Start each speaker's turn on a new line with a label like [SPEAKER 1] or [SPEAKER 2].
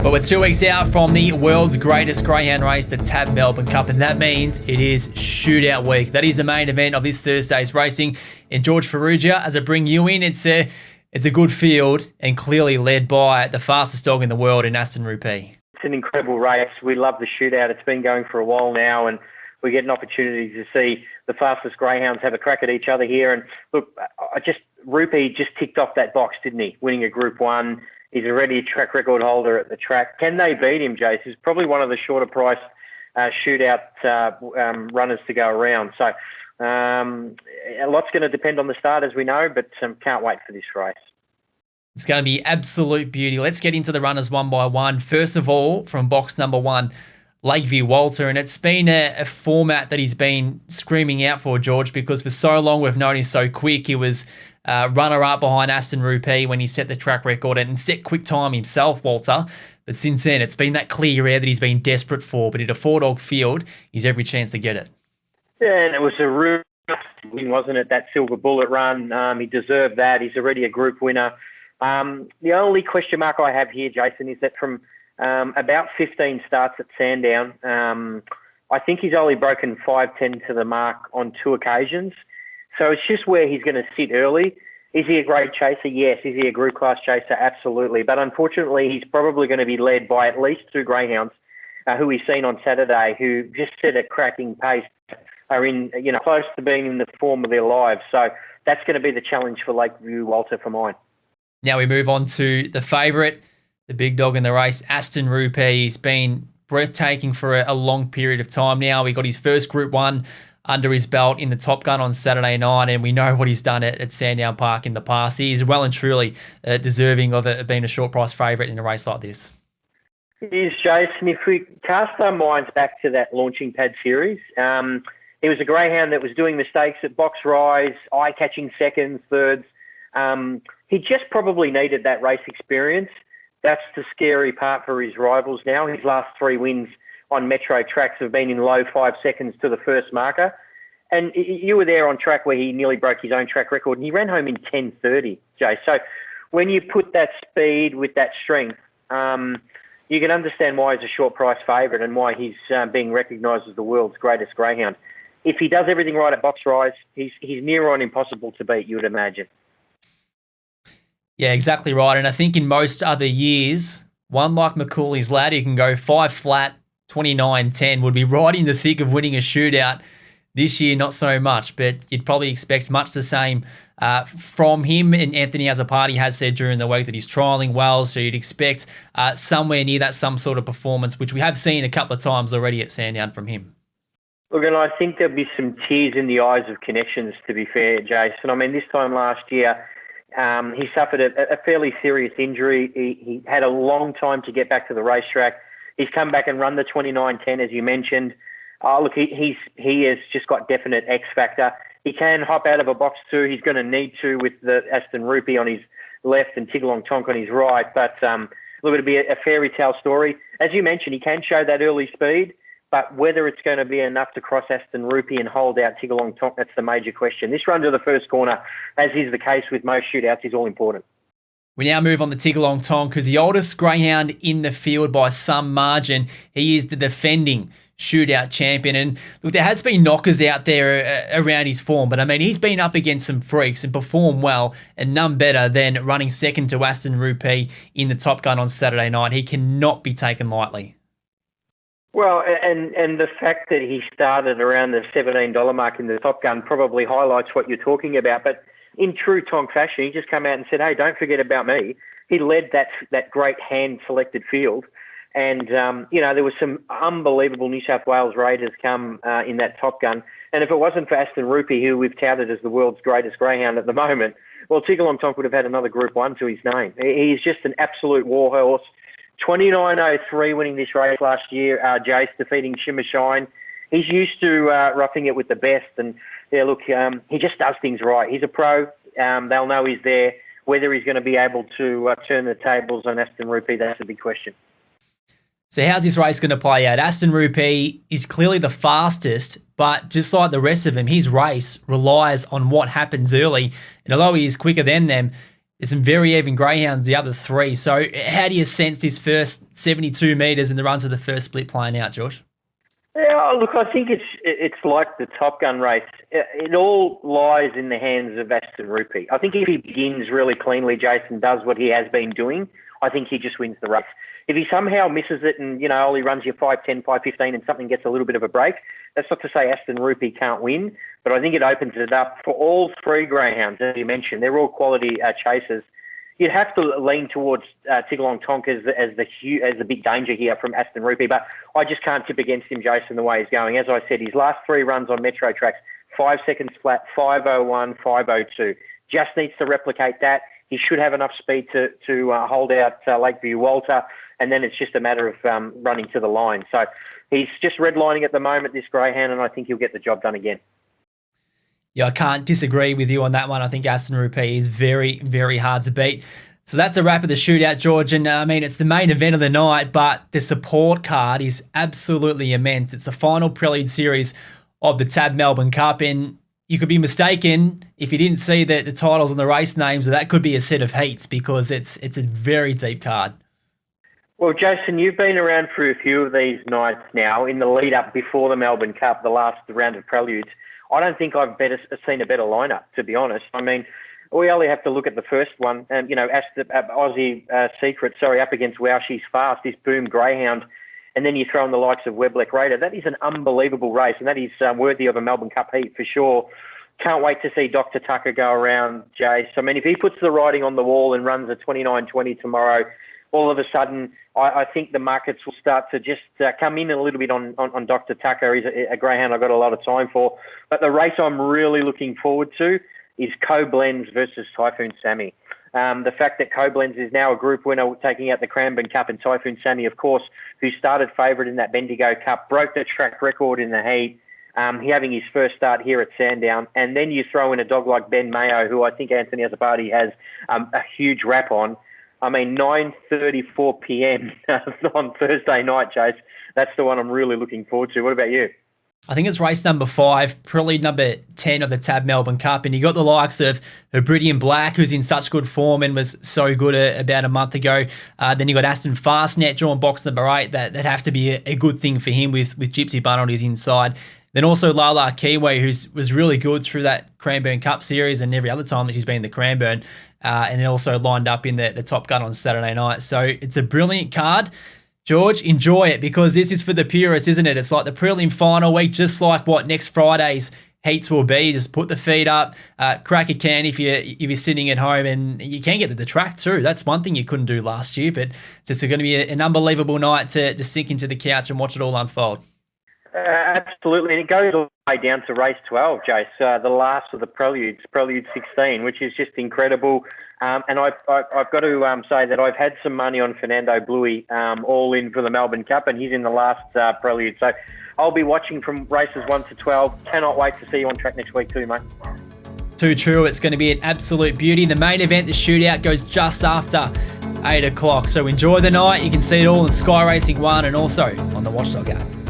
[SPEAKER 1] But we're 2 weeks out from the world's greatest greyhound race, the Tab Melbourne Cup, and that means it is Shootout week. That is the main event of this Thursday's racing. And George Farrugia, as I bring you in, it's a good field and clearly led by the fastest dog in the world in Aston Rupee.
[SPEAKER 2] It's an incredible race. We love the Shootout. It's been going for a while now, and we get an opportunity to see the fastest greyhounds have a crack at each other here. And look, Rupee just ticked off that box, didn't he? Winning a Group 1. He's already a track record holder at the track. Can they beat him, Jace? He's probably one of the shorter priced Shootout runners to go around. So a lot's going to depend on the start, as we know, but can't wait for this race.
[SPEAKER 1] It's going to be absolute beauty. Let's get into the runners one by one. First of all, from box number 1, Lakeview Walter, and it's been a format that he's been screaming out for, George, because for so long we've known he's so quick. He was runner-up behind Aston Rupee when he set the track record and set quick time himself, Walter. But since then, it's been that clear air that he's been desperate for. But in a 4-dog field, he's every chance to get it. Yeah,
[SPEAKER 2] and it was a real win, wasn't it, that Silver Bullet run? He deserved that. He's already a group winner. The only question mark I have here, Jason, is that from about 15 starts at Sandown, I think he's only broken 5:10 to the mark on 2 occasions. So it's just where he's going to sit early. Is he a great chaser? Yes. Is he a group class chaser? Absolutely. But unfortunately, he's probably going to be led by at least 2 greyhounds who we've seen on Saturday, who just set a cracking pace, are in, close to being in the form of their lives. So that's going to be the challenge for Lakeview Walter for mine.
[SPEAKER 1] Now we move on to the favourite, the big dog in the race, Aston Rupee. He's been breathtaking for a long period of time now. He got his first Group 1 under his belt in the Top Gun on Saturday night, and we know what he's done at Sandown Park in the past. He is well and truly deserving of being a short price favourite in a race like this.
[SPEAKER 2] He is, Jason. If we cast our minds back to that launching pad series, he was a greyhound that was doing mistakes at box rise, eye-catching seconds, thirds. He just probably needed that race experience. That's the scary part for his rivals now. His last 3 wins on metro tracks have been in low 5 seconds to the first marker. And you were there on track where he nearly broke his own track record, and he ran home in 10:30, Jay. So when you put that speed with that strength, you can understand why he's a short price favourite and why he's being recognised as the world's greatest greyhound. If he does everything right at box rise, he's near on impossible to beat, you would imagine.
[SPEAKER 1] Yeah, exactly right. And I think in most other years, one like Macaulay's Lad, who can go 5 flat, 29-10, would be right in the thick of winning a Shootout. This year, not so much, but you'd probably expect much the same from him. And Anthony Azzopardi has said during the week that he's trialling well, so you'd expect somewhere near that some sort of performance, which we have seen a couple of times already at Sandown from him.
[SPEAKER 2] Look, and I think there'll be some tears in the eyes of Connections, to be fair, Jason. I mean, this time last year, he suffered a fairly serious injury. He had a long time to get back to the racetrack. He's come back and run the 29-10, as you mentioned. Look, he has just got definite X factor. He can hop out of a box too. He's going to need to with the Aston Rupee on his left and Tiggerlong Tonk on his right. But look, it'll be a fairy tale story. As you mentioned, he can show that early speed, but whether it's going to be enough to cross Aston Rupee and hold out Tiggerlong Tonk, that's the major question. This run to the first corner, as is the case with most shootouts, is all important.
[SPEAKER 1] We now move on to Tiggerlong Tonk, who's the oldest greyhound in the field by some margin. He is the defending Shootout champion. And look, there has been knockers out there around his form, but I mean, he's been up against some freaks and performed well, and none better than running second to Aston Rupee in the Top Gun on Saturday night. He cannot be taken lightly.
[SPEAKER 2] Well, and the fact that he started around the $17 mark in the Top Gun probably highlights what you're talking about. But in true Tonk fashion, he just came out and said, hey, don't forget about me. He led that great hand-selected field. And, there was some unbelievable New South Wales raiders come in that Top Gun. And if it wasn't for Aston Rupee, who we've touted as the world's greatest greyhound at the moment, well, Tiggerlong Tonk would have had another Group 1 to his name. He's just an absolute warhorse. 29.03 winning this race last year, Jace defeating Shimmer Shine. He's used to roughing it with the best. And, yeah, look, he just does things right. He's a pro. They'll know he's there. Whether he's going to be able to turn the tables on Aston Rupee, that's a big question.
[SPEAKER 1] So how's this race going to play out? Aston Rupee is clearly the fastest, but just like the rest of them, his race relies on what happens early. And although he is quicker than them, There's some very even greyhounds, the other three. So how do you sense this first 72 metres in the run to the first split playing out, George?
[SPEAKER 2] Yeah, look, I think it's like the Top Gun race. It all lies in the hands of Aston Rupee. I think if he begins really cleanly, Jason does what he has been doing, I think he just wins the race. If he somehow misses it and, only runs your 5:10, 5:15 and something gets a little bit of a break, that's not to say Aston Rupee can't win, but I think it opens it up for all three greyhounds, as you mentioned. They're all quality chasers. You'd have to lean towards Tiggerlong Tonk as the big danger here from Aston Rupee, but I just can't tip against him, Jason, the way he's going. As I said, his last three runs on Metro tracks, 5 seconds flat, 5:01, 5:02. Just needs to replicate that. He should have enough speed to hold out Lakeview Walter, and then it's just a matter of running to the line. So he's just redlining at the moment, this greyhound, and I think he'll get the job done again.
[SPEAKER 1] Yeah, I can't disagree with you on that one. I think Aston Rupee is very, very hard to beat. So that's a wrap of the shootout, George. And it's the main event of the night, but the support card is absolutely immense. It's the final prelude series of the Tab Melbourne Cup, and you could be mistaken if you didn't see the titles and the race names. That could be a set of heats because it's a very deep card.
[SPEAKER 2] Well, Jason, you've been around for a few of these nights now in the lead up before the Melbourne Cup, the last round of preludes. I don't think I've seen a better lineup, to be honest. I mean, we only have to look at the first one, Aussie Secret, up against Wow She's Fast, this Boom Greyhound, and then you throw in the likes of Webleck Raider. That is an unbelievable race, and that is worthy of a Melbourne Cup heat for sure. Can't wait to see Dr. Tucker go around, Jace. I mean, if he puts the writing on the wall and runs a 29:20 tomorrow, all of a sudden, I think the markets will start to just come in a little bit on Dr. Tucker. He's a greyhound I've got a lot of time for. But the race I'm really looking forward to is Koblenz versus Typhoon Sammy. The fact that Koblenz is now a group winner taking out the Cranbourne Cup, and Typhoon Sammy, of course, who started favourite in that Bendigo Cup, broke the track record in the heat, he having his first start here at Sandown. And then you throw in a dog like Ben Mayo, who I think Anthony Azzopardi has a huge rap on. I mean, 9:34 p.m. on Thursday night, Chase. That's the one I'm really looking forward to. What about you?
[SPEAKER 1] I think it's race number 5, prelude number 10 of the Tab Melbourne Cup, and you got the likes of Hebridean Black, who's in such good form and was so good about a month ago. Then you got Aston Fastnet, drawn box number 8. That'd have to be a good thing for him with Gypsy Bun on his inside. Then also Lala Kiwi, who was really good through that Cranbourne Cup series and every other time that she's been in the Cranbourne. And then also lined up in the Top Gun on Saturday night. So it's a brilliant card. George, enjoy it because this is for the purists, isn't it? It's like the prelim final week, just like what next Friday's heats will be. Just put the feet up, crack a can if you're sitting at home, and you can get to the track too. That's one thing you couldn't do last year, but it's just going to be an unbelievable night to sink into the couch and watch it all unfold.
[SPEAKER 2] Absolutely, and it goes all the way down to race 12, Jace, the last of the preludes, prelude 16, which is just incredible. And I've got to say that I've had some money on Fernando Bluey all in for the Melbourne Cup, and he's in the last prelude. So I'll be watching from races 1 to 12. Cannot wait to see you on track next week too, mate. Too
[SPEAKER 1] true. It's going to be an absolute beauty. The main event, the shootout, goes just after 8 o'clock. So enjoy the night. You can see it all on Sky Racing 1 and also on the Watchdog app.